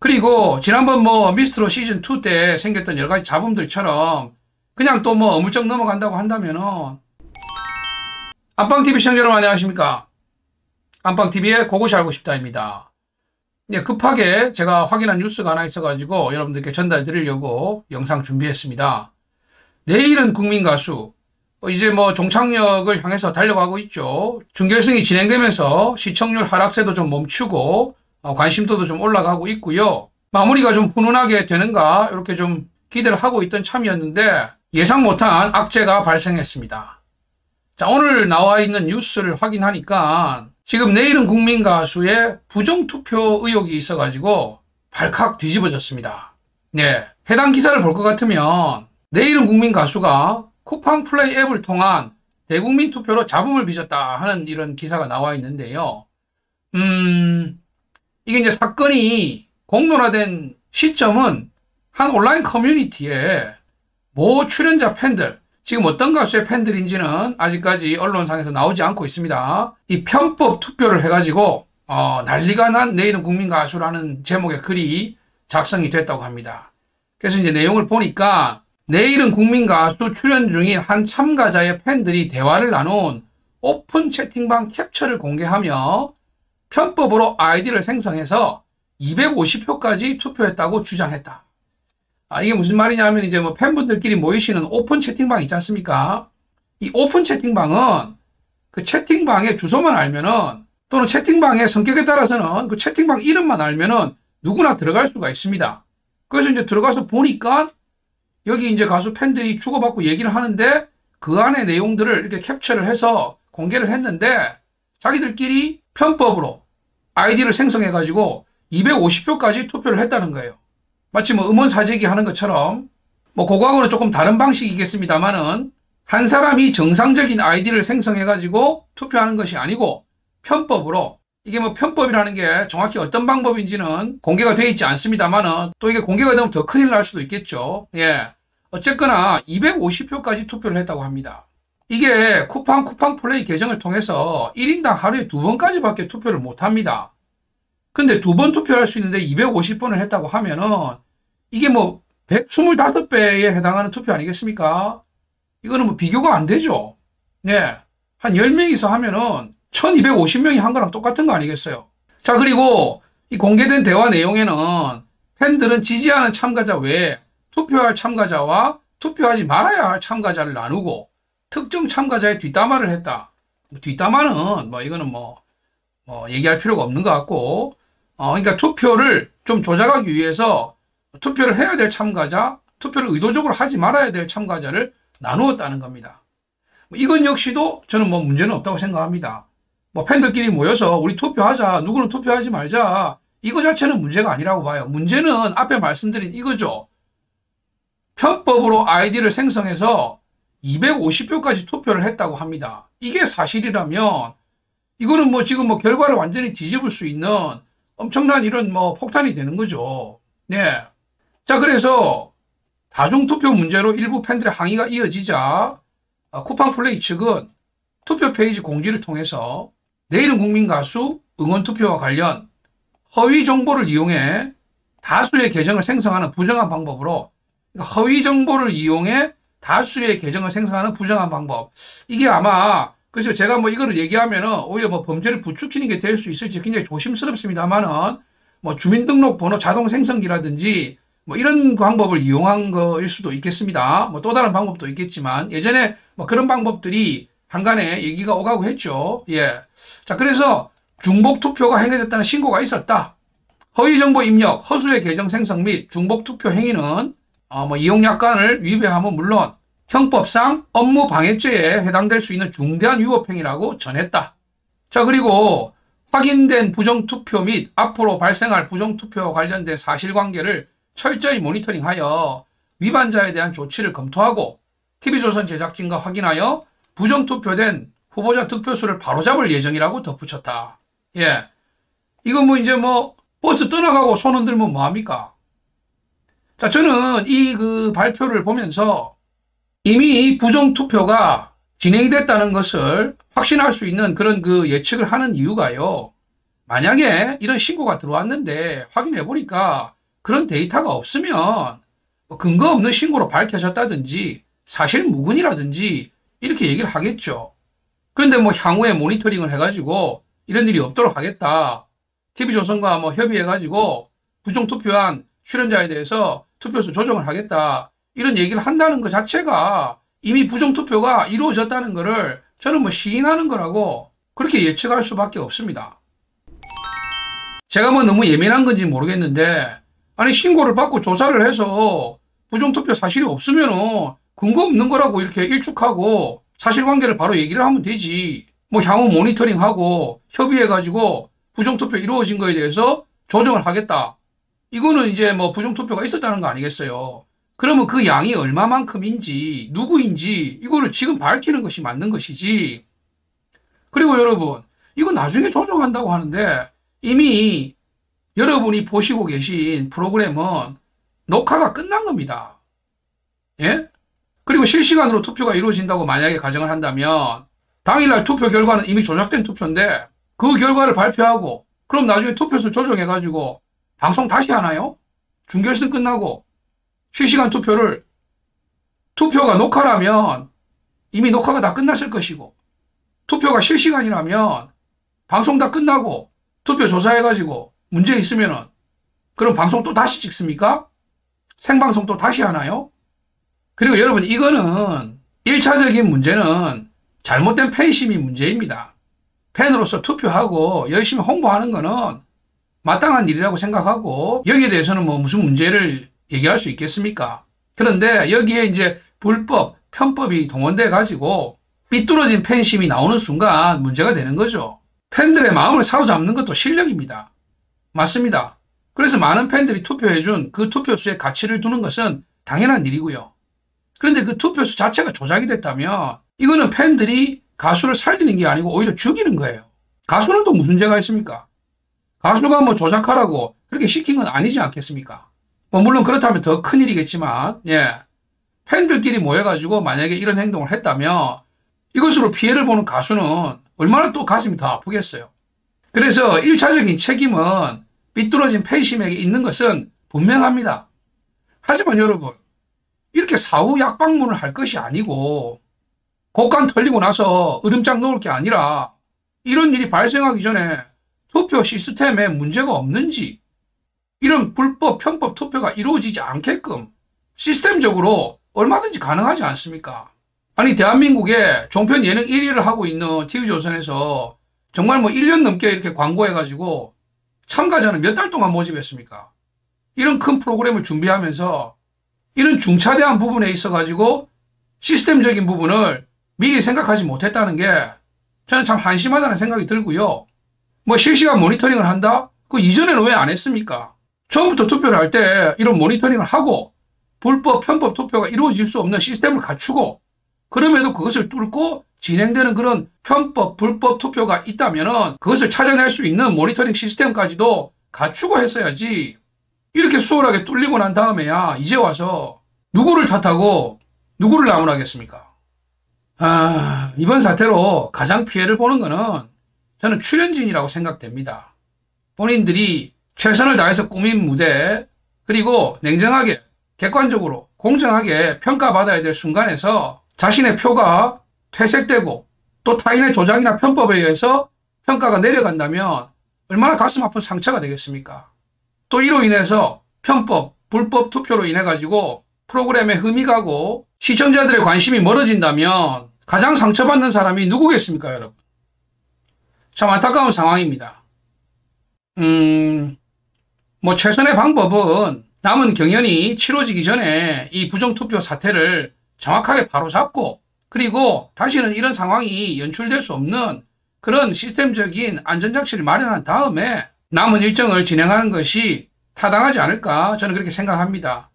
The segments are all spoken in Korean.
그리고 지난번 뭐 미스트롯 시즌2 때 생겼던 여러 가지 잡음들처럼 그냥 또 뭐 어물쩍 넘어간다고 한다면은, 안방TV 시청자 여러분 안녕하십니까? 안방TV의 그것이 알고 싶다입니다. 네, 급하게 제가 확인한 뉴스가 하나 있어가지고 여러분들께 전달 드리려고 영상 준비했습니다. 내일은 국민가수, 이제 뭐 종착역을 향해서 달려가고 있죠. 준결승이 진행되면서 시청률 하락세도 좀 멈추고 관심도도 좀 올라가고 있고요. 마무리가 좀 훈훈하게 되는가 이렇게 좀 기대를 하고 있던 참이었는데 예상 못한 악재가 발생했습니다. 자, 오늘 나와 있는 뉴스를 확인하니까 지금 내일은 국민가수의 부정투표 의혹이 있어가지고 발칵 뒤집어졌습니다. 네, 해당 기사를 볼 것 같으면 내일은 국민가수가 쿠팡플레이 앱을 통한 대국민 투표로 잡음을 빚었다 하는 이런 기사가 나와 있는데요. 이게 이제 사건이 공론화된 시점은 한 온라인 커뮤니티에 모 출연자 팬들, 지금 어떤 가수의 팬들인지는 아직까지 언론상에서 나오지 않고 있습니다. 이 편법 투표를 해가지고 난리가 난 내일은 국민가수라는 제목의 글이 작성이 됐다고 합니다. 그래서 이제 내용을 보니까 내일은 국민가수 출연 중인 한 참가자의 팬들이 대화를 나눈 오픈 채팅방 캡처를 공개하며 편법으로 아이디를 생성해서 250표까지 투표했다고 주장했다. 이게 무슨 말이냐면 이제 뭐 팬분들끼리 모이시는 오픈 채팅방 있지 않습니까? 이 오픈 채팅방은 그 채팅방의 주소만 알면은, 또는 채팅방의 성격에 따라서는 그 채팅방 이름만 알면은 누구나 들어갈 수가 있습니다. 그래서 이제 들어가서 보니까 여기 이제 가수 팬들이 주고받고 얘기를 하는데 그 안의 내용들을 이렇게 캡처를 해서 공개를 했는데 자기들끼리 편법으로 아이디를 생성해가지고 250표까지 투표를 했다는 거예요. 마치 뭐 음원 사재기 하는 것처럼, 뭐 그거하고는 조금 다른 방식이겠습니다만은 한 사람이 정상적인 아이디를 생성해가지고 투표하는 것이 아니고 편법으로, 이게 뭐 편법이라는 게 정확히 어떤 방법인지는 공개가 되어 있지 않습니다만은 또 이게 공개가 되면 더 큰일 날 수도 있겠죠. 예. 어쨌거나 250표까지 투표를 했다고 합니다. 이게 쿠팡 플레이 계정을 통해서 1인당 하루에 2번까지밖에 투표를 못 합니다. 근데 2번 투표할 수 있는데 250번을 했다고 하면은 이게 뭐 125배에 해당하는 투표 아니겠습니까? 이거는 뭐 비교가 안 되죠. 네. 한 10명이서 하면은 1250명이 한 거랑 똑같은 거 아니겠어요? 자, 그리고 이 공개된 대화 내용에는 팬들은 지지하는 참가자 외에 투표할 참가자와 투표하지 말아야 할 참가자를 나누고 특정 참가자의 뒷담화를 했다. 뒷담화는 뭐 이거는 뭐 얘기할 필요가 없는 것 같고, 그러니까 투표를 좀 조작하기 위해서 투표를 해야 될 참가자, 투표를 의도적으로 하지 말아야 될 참가자를 나누었다는 겁니다. 이건 역시도 저는 뭐 문제는 없다고 생각합니다. 뭐 팬들끼리 모여서 우리 투표하자, 누구는 투표하지 말자, 이거 자체는 문제가 아니라고 봐요. 문제는 앞에 말씀드린 이거죠. 편법으로 아이디를 생성해서 250표까지 투표를 했다고 합니다. 이게 사실이라면 이거는 뭐 지금 뭐 결과를 완전히 뒤집을 수 있는 엄청난 이런 뭐 폭탄이 되는 거죠. 네. 자, 그래서 다중투표 문제로 일부 팬들의 항의가 이어지자 쿠팡 플레이 측은 투표 페이지 공지를 통해서 내일은 국민가수 응원투표와 관련 허위 정보를 이용해 다수의 계정을 생성하는 부정한 방법으로, 허위 정보를 이용해 다수의 계정을 생성하는 부정한 방법. 이게 아마, 그래서 제가 뭐 이거를 얘기하면은 오히려 뭐 범죄를 부추기는 게 될 수 있을지 굉장히 조심스럽습니다만은 뭐 주민등록번호 자동 생성기라든지 뭐 이런 방법을 이용한 거일 수도 있겠습니다. 뭐 또 다른 방법도 있겠지만 예전에 뭐 그런 방법들이 한간에 얘기가 오가고 했죠. 예. 자, 그래서 중복 투표가 행해졌다는 신고가 있었다. 허위 정보 입력, 허수의 계정 생성 및 중복 투표 행위는 뭐 이용약관을 위배함은 물론 형법상 업무방해죄에 해당될 수 있는 중대한 위법행위라고 전했다. 자, 그리고 확인된 부정투표 및 앞으로 발생할 부정투표와 관련된 사실관계를 철저히 모니터링하여 위반자에 대한 조치를 검토하고 TV조선 제작진과 확인하여 부정투표된 후보자 득표수를 바로잡을 예정이라고 덧붙였다. 예. 이거 뭐 이제 뭐 버스 떠나가고 손 흔들면 뭐합니까? 자, 저는 이 그 발표를 보면서 이미 부정투표가 진행이 됐다는 것을 확신할 수 있는 그런 그 예측을 하는 이유가요. 만약에 이런 신고가 들어왔는데 확인해 보니까 그런 데이터가 없으면 뭐 근거 없는 신고로 밝혀졌다든지 사실 무근이라든지 이렇게 얘기를 하겠죠. 그런데 뭐 향후에 모니터링을 해가지고 이런 일이 없도록 하겠다. TV조선과 뭐 협의해가지고 부정투표한 출연자에 대해서 투표수 조정을 하겠다. 이런 얘기를 한다는 것 자체가 이미 부정투표가 이루어졌다는 것을 저는 뭐 시인하는 거라고 그렇게 예측할 수밖에 없습니다. 제가 뭐 너무 예민한 건지 모르겠는데, 아니 신고를 받고 조사를 해서 부정투표 사실이 없으면은 근거 없는 거라고 이렇게 일축하고 사실관계를 바로 얘기를 하면 되지. 뭐 향후 모니터링하고 협의해가지고 부정투표 이루어진 거에 대해서 조정을 하겠다. 이거는 이제 뭐 부정투표가 있었다는 거 아니겠어요. 그러면 그 양이 얼마만큼인지 누구인지 이거를 지금 밝히는 것이 맞는 것이지. 그리고 여러분, 이거 나중에 조정한다고 하는데 이미 여러분이 보시고 계신 프로그램은 녹화가 끝난 겁니다. 예? 그리고 실시간으로 투표가 이루어진다고 만약에 가정을 한다면 당일날 투표 결과는 이미 조작된 투표인데 그 결과를 발표하고 그럼 나중에 투표수 조정해가지고 방송 다시 하나요? 준결승 끝나고 실시간 투표가 녹화라면 이미 녹화가 다 끝났을 것이고 투표가 실시간이라면 방송 다 끝나고 투표 조사해가지고 문제 있으면은 그럼 방송 또 다시 찍습니까? 생방송 또 다시 하나요? 그리고 여러분 이거는 1차적인 문제는 잘못된 팬심이 문제입니다. 팬으로서 투표하고 열심히 홍보하는 거는 마땅한 일이라고 생각하고 여기에 대해서는 뭐 무슨 문제를 얘기할 수 있겠습니까? 그런데 여기에 이제 불법, 편법이 동원돼 가지고 삐뚤어진 팬심이 나오는 순간 문제가 되는 거죠. 팬들의 마음을 사로잡는 것도 실력입니다. 맞습니다. 그래서 많은 팬들이 투표해준 그 투표수에 가치를 두는 것은 당연한 일이고요. 그런데 그 투표수 자체가 조작이 됐다면 이거는 팬들이 가수를 살리는 게 아니고 오히려 죽이는 거예요. 가수는 또 무슨 죄가 있습니까? 가수가 뭐 조작하라고 그렇게 시킨 건 아니지 않겠습니까? 뭐 물론 그렇다면 더 큰일이겠지만 팬들끼리 모여가지고 만약에 이런 행동을 했다면 이것으로 피해를 보는 가수는 얼마나 또 가슴이 더 아프겠어요. 그래서 1차적인 책임은 삐뚤어진 팬심에게 있는 것은 분명합니다. 하지만 여러분, 이렇게 사후 약방문을 할 것이 아니고 곡간 털리고 나서 으름장 놓을 게 아니라 이런 일이 발생하기 전에 투표 시스템에 문제가 없는지 이런 불법, 편법 투표가 이루어지지 않게끔 시스템적으로 얼마든지 가능하지 않습니까? 아니 대한민국에 종편 예능 1위를 하고 있는 TV조선에서 정말 뭐 1년 넘게 이렇게 광고해가지고 참가자는 몇 달 동안 모집했습니까? 이런 큰 프로그램을 준비하면서 이런 중차대한 부분에 있어가지고 시스템적인 부분을 미리 생각하지 못했다는 게 저는 참 한심하다는 생각이 들고요. 뭐 실시간 모니터링을 한다? 그 이전에는 왜 안 했습니까? 처음부터 투표를 할 때 이런 모니터링을 하고 불법, 편법 투표가 이루어질 수 없는 시스템을 갖추고 그럼에도 그것을 뚫고 진행되는 그런 편법, 불법 투표가 있다면은 그것을 찾아낼 수 있는 모니터링 시스템까지도 갖추고 했어야지. 이렇게 수월하게 뚫리고 난 다음에야 이제 와서 누구를 탓하고 누구를 나무라겠습니까? 이번 사태로 가장 피해를 보는 거는 저는 출연진이라고 생각됩니다. 본인들이 최선을 다해서 꾸민 무대, 그리고 냉정하게, 객관적으로, 공정하게 평가받아야 될 순간에서 자신의 표가 퇴색되고 또 타인의 조작이나 편법에 의해서 평가가 내려간다면 얼마나 가슴 아픈 상처가 되겠습니까? 또 이로 인해서 편법, 불법 투표로 인해 가지고 프로그램에 흠이 가고 시청자들의 관심이 멀어진다면 가장 상처받는 사람이 누구겠습니까, 여러분? 참 안타까운 상황입니다. 뭐 최선의 방법은 남은 경연이 치러지기 전에 이 부정투표 사태를 정확하게 바로잡고 그리고 다시는 이런 상황이 연출될 수 없는 그런 시스템적인 안전장치를 마련한 다음에 남은 일정을 진행하는 것이 타당하지 않을까 저는 그렇게 생각합니다.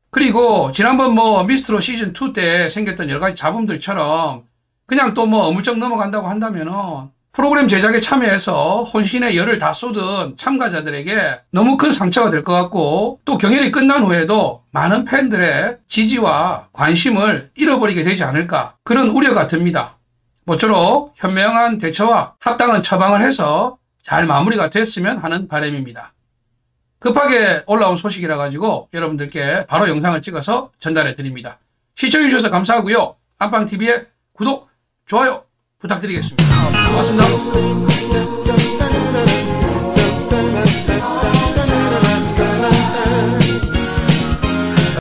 그리고 지난번 뭐 미스트롯 시즌2 때 생겼던 여러 가지 잡음들처럼 그냥 또 뭐 어물쩍 넘어간다고 한다면은 프로그램 제작에 참여해서 혼신의 열을 다 쏟은 참가자들에게 너무 큰 상처가 될 것 같고 또 경연이 끝난 후에도 많은 팬들의 지지와 관심을 잃어버리게 되지 않을까 그런 우려가 듭니다. 모쪼록 현명한 대처와 합당한 처방을 해서 잘 마무리가 됐으면 하는 바람입니다. 급하게 올라온 소식이라 가지고 여러분들께 바로 영상을 찍어서 전달해 드립니다. 시청해 주셔서 감사하고요. 안방TV의 구독, 좋아요 부탁드리겠습니다. 고맙습니다.